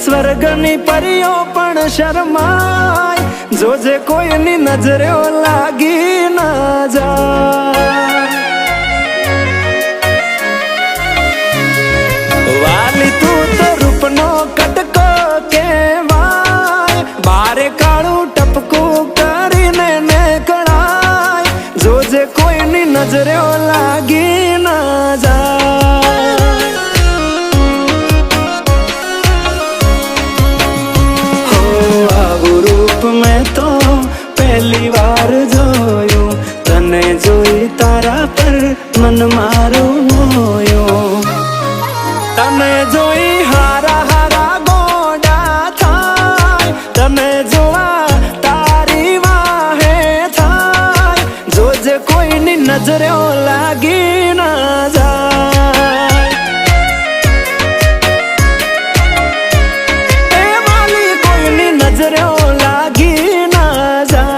સ્વર્ગની પરીઓ પણ શરમાય, જોજે કોઈની નજરે લાગી ના જાય। વાલી તું તો રૂપનો કટકો કહેવાય, બારે કાળું ટપકું કરીને નીકળાય, જોજે કોઈની નજરે લાગી ના જાય। હો આવું રૂપ મેં તો પહેલી વાર જોયું, તને જોઈ તારા પર મન મારું મોયું, તને જોઈ હારા હારા ગોડા થાય, તને જોવા તારી વાહે થાય, જોજે કોઈની નજરે લાગી ના જાય। એ વાલી કોઈની નજરે લાગી ના જાય।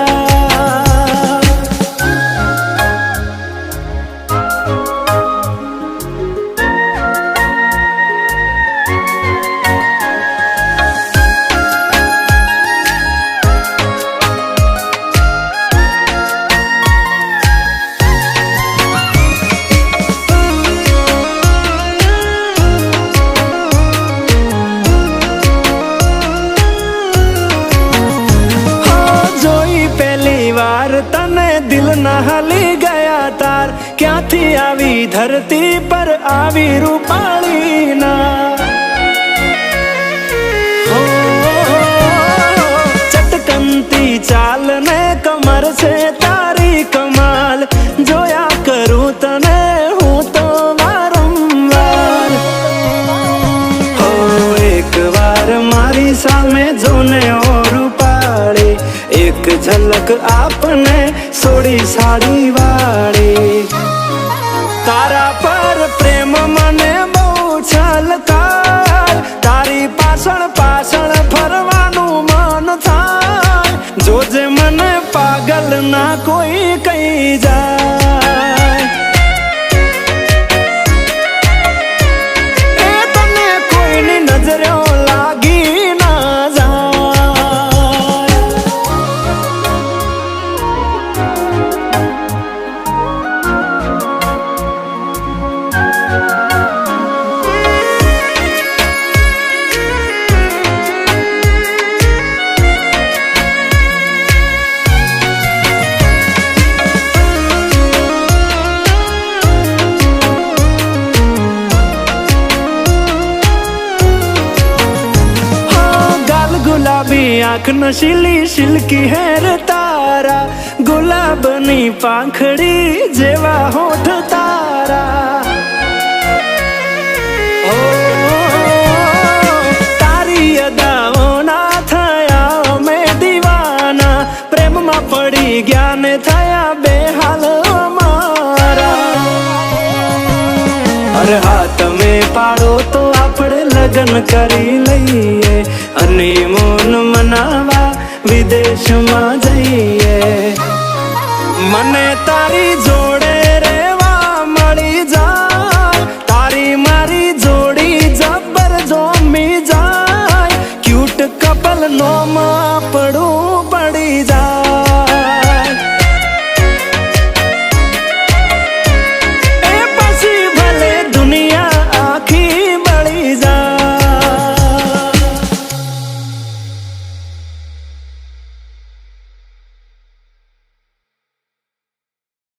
તને દિલ ના હાલી ગયા તાર, ક્યાંથી આવી ધરતી પર આવી રૂપાળી ના। ચટકનતી ચાલ ને કમર છે તારી કમાલ, જોયા કરું તને હું તો વારંવાર। હો એક વાર મારી સામે જોને ઓ રૂપાળી, એક ઝલક આપને સોડી સાડી વાળી, તારા પર પ્રેમ મને બહુ છલકાર, તારી પાછળ પાછળ ફરવાનું મન થાય, જોજે મને પાગલ ના કોઈ કહી જાય। એ તને કોઈની નજરે લાગી ના જાય। गुलाबी आँख नशीली सिल्की हेर तारा, गुलाबनी પાંખડી જેવા હોઠ તારા। ઓ તારી અદાઓના થયા અમે દીવાના, પ્રેમમાં પડી ગયા ને થયા બેહાલ અમારા। અરે હા તમે પાડો તો આપણે લગ્ન કરી લઈએ, અને મોન મનાવા વિદેશમાં જઈએ, મને તારી જોડે